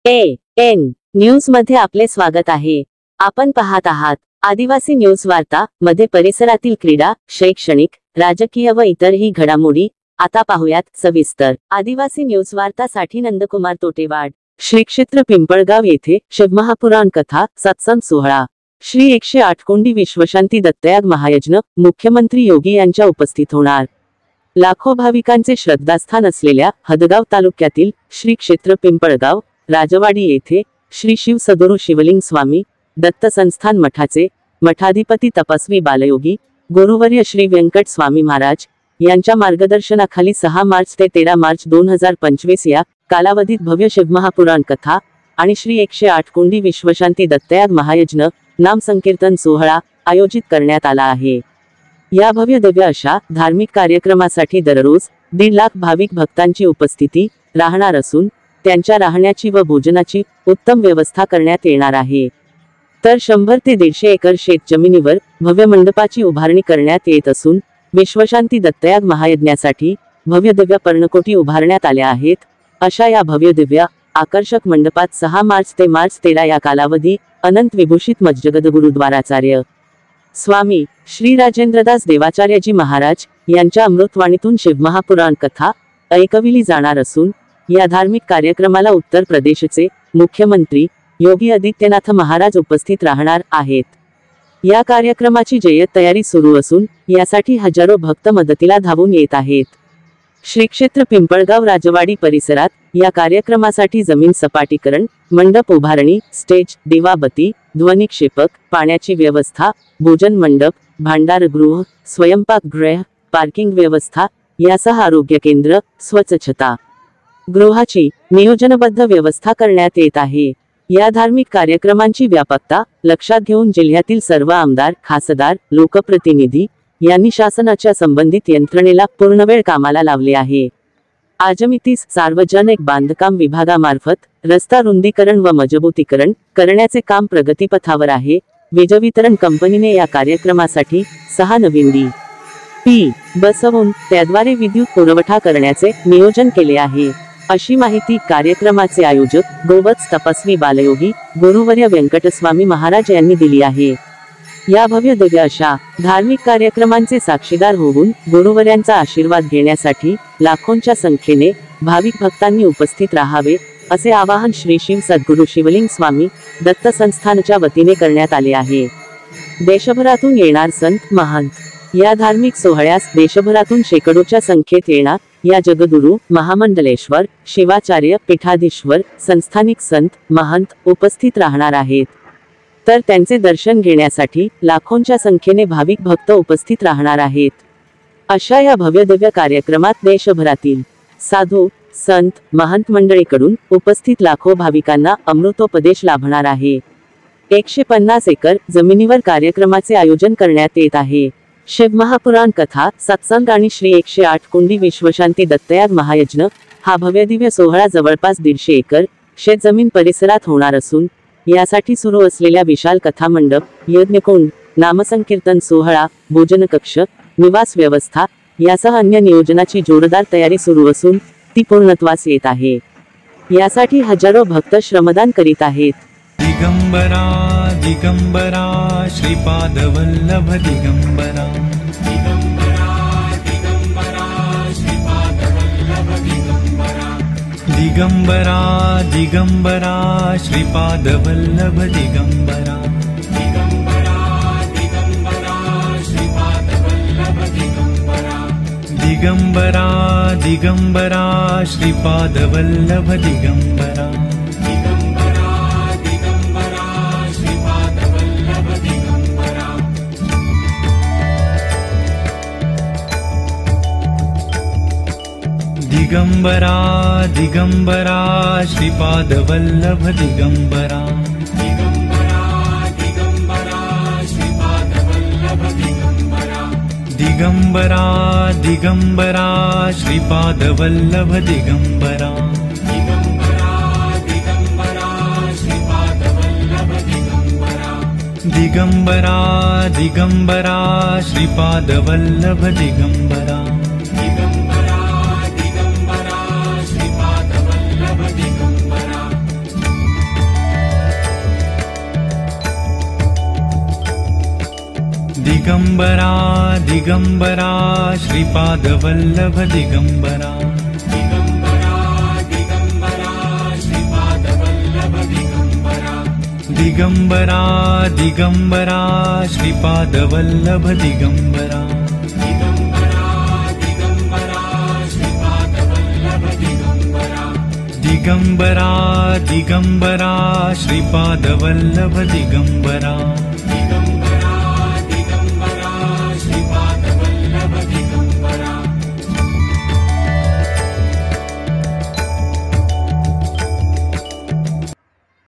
AN news मध्ये आपले स्वागत आहे। आपण पाहत आहात आदिवासी न्यूज वार्ता मध्ये परिसरातील क्रीडा, शैक्षणिक, राजकीय व इतरही घडामोडी आता पाहूयात सविस्तर। आदिवासी न्यूज वार्ता साठी नंदकुमार तोटेवाड। श्री क्षेत्र पिंपळगाव येथे शिवमहापुराण कथा सत्संग सोहळा। श्री 108 कोंडी विश्वशांती दत्तयाग महायज्ञ मुख्यमंत्री योगी यांच्या उपस्थित होणार। लाखो भाविकांचे श्रद्धास्थान असलेल्या हदगाव तालुक्यातील श्री क्षेत्र पिंपळगाव राजवाडी येथे श्री शिव सद्गुरू शिवलिंग स्वामी दत्त संस्थान मठाचे मठाधिपती तपस्वी बालयोगी गुरुवर्य श्री व्यंकट स्वामी महाराज यांच्या मार्गदर्शनाखाली 6 मार्च ते 13 मार्च 2025 या कालावधीत भव्य शिवमहापुराण कथा आणि श्री 108 कोंडी विश्वशांती दत्तयाग महायज्ञ नाम संकीर्तन सोहळा आयोजित करण्यात आला आहे। या भव्य दिव्य अशा धार्मिक कार्यक्रमासाठी दररोज 1.5 लाख भाविक भक्तांची उपस्थिती राहणार असून त्यांच्या राहण्याची व भोजनाची उत्तम व्यवस्था करण्यात येणार आहे। तर 100 ते 150 एकर शेत जमिनीवर भव्य मंडपाची उभारणी करण्यात येत असून विश्वशांती दत्तयाग महायज्ञासाठी भव्य दिव्य पर्णकोटी उभारण्यात आल्या आहेत। अशा या भव्य दिव्य आकर्षक मंडपात 6 मार्च ते मार्च 13 या कालावधी अनंत विभूषित मजजगद गुरुद्वाराचार्य स्वामी श्री राजेंद्रदास देवाचार्यजी महाराज यांच्या अमृतवाणीतून शिवमहापुराण कथा ऐकविली जाणार असून या धार्मिक कार्यक्रमाला उत्तर प्रदेशचे मुख्यमंत्री योगी आदित्यनाथ महाराज उपस्थित राहणार आहेत। या कार्यक्रमाची जय्यत तयारी सुरू असून यासाठी हजारो भक्त मदतीला धावून येत आहेत। श्री क्षेत्र पिंपळगाव राजवाडी परिसरात या कार्यक्रमासाठी जमीन सपाटीकरण, मंडप उभारणी, स्टेज, दिवाबत्ती, ध्वनिक्षेपक, पाण्याची व्यवस्था, भोजन मंडप, भांडारगृह, स्वयंपाकगृह, पार्किंग व्यवस्था यासह आरोग्य केंद्र, स्वच्छता गृहाची नियोजनबद्ध व्यवस्था करण्यात येत आहे। या धार्मिक कार्यक्रमांची व्यापकता लक्षात घेऊन जिल्ह्यातील सर्व आमदार, खासदार, लोकप्रतिनिधी यांनी शासनाच्या संबंधित यंत्रणेला पूर्णवेळ कामाला लावले आहे। आजमितीस सार्वजनिक बांधकाम विभागामार्फत रस्ता रुंदीकरण व मजबूतीकरण करण्याचे काम प्रगतीपथावर आहे। वीज वितरण कंपनीने या कार्यक्रमासाठी 6 नवीन डी.पी. बसवून त्याद्वारे विद्युत पुरवठा करण्याचे नियोजन केले आहे, अशी माहिती कार्यक्रमाचे आयोजक गोवत्स तपस्वी बालयोगी गुरुवर्य व्यंकटस्वामी महाराज यांनी दिली आहे। या भव्य दिव्य अशा धार्मिक कार्यक्रमांचे साक्षीदार होऊन गुरुवर्यांचा आशीर्वाद घेण्यासाठी लाखोंच्या संख्येने भाविक भक्तांनी उपस्थित राहावे असे आवाहन श्री शिव सद्गुरू शिवलिंग स्वामी दत्त संस्थानच्या वतीने करण्यात आले आहे। देशभरातून येणार संत महंत। या धार्मिक सोहळ्यास देशभरातून शेकडोच्या संख्येत येणार या जगद्गुरु महामंडलेश्वर शिवाचार्य पीठाधीश्वर संस्थानिक संत महंत उपस्थित राहणार आहेत। तर त्यांचे दर्शन घेण्यासाठी लाखोंच्या संख्येने भाविक भक्त उपस्थित राहणार आहेत। अशा या भव्य दिव्य कार्यक्रमात देशभरातील साधू संत महंत मंडळीकडून उपस्थित लाखो भाविकांना अमृतोपदेश लाभणार आहे। 150 एकर जमिनीवर कार्यक्रमाचे आयोजन करण्यात येत आहे। शिवमहापुराण कथा सत्संग आणि श्री 108 कोंडी विश्वशांती दत्तयाग महायज्ञ हा भव्य दिव्य सोहळा जवळपास 150 एकर शेतजमीन परिसरात होणार असून यासाठी सुरू असलेल्या विशाल कथा मंडप, यज्ञकुंड, नामसंकीर्तन सोहळा, भोजन कक्ष, निवास व्यवस्था यासह अन्य नियोजनाची जोरदार तयारी सुरू असून ती पूर्णत्वास येत आहे। यासाठी हजारो भक्त श्रमदान करीत आहेत। दिगंबरा दिगंबरा श्रीपाद वल्लभ दिगंबरा दिगंबरा दिगंबरा श्रीपाद वल्लभ दिगंबरा दिगंबरा दिगंबरा श्रीपाद वल्लभ दिगंबरा दिगंबरा दिगंबरा श्रीपाद वल्लभ दिगंबरा दिगंबरा दिगंबरा श्रीपाद वल्लभ दिगंबरा दिगंबरा दिगंबरा श्रीपाद वल्लभ दिगंबरा दिगंबरा दिगंबरा श्रीपाद वल्लभ दिगंबरा दिगंबरा दिगंबरा श्रीपाद वल्लभ दिगंबरा दिगंबरा दिगंबरा श्रीपाद वल्लभ दिगंबरा दिगंबरा दिगंबरा श्रीपाद वल्लभ दिगंबरा दिगंबरा दिगंबरा श्रीपादवल्लभ दिगंबरा दिगंबरा दिगंबरा श्रीपादवल्लभ दिगंबरा दिगंबरा दिगंबरा श्रीपादवल्लभ दिगंबरा दिगंबरा दिगंबरा श्रीपादवल्लभ दिगंबरा दिगंबरा दिगंबरा श्रीपादवल्लभ दिगंबरा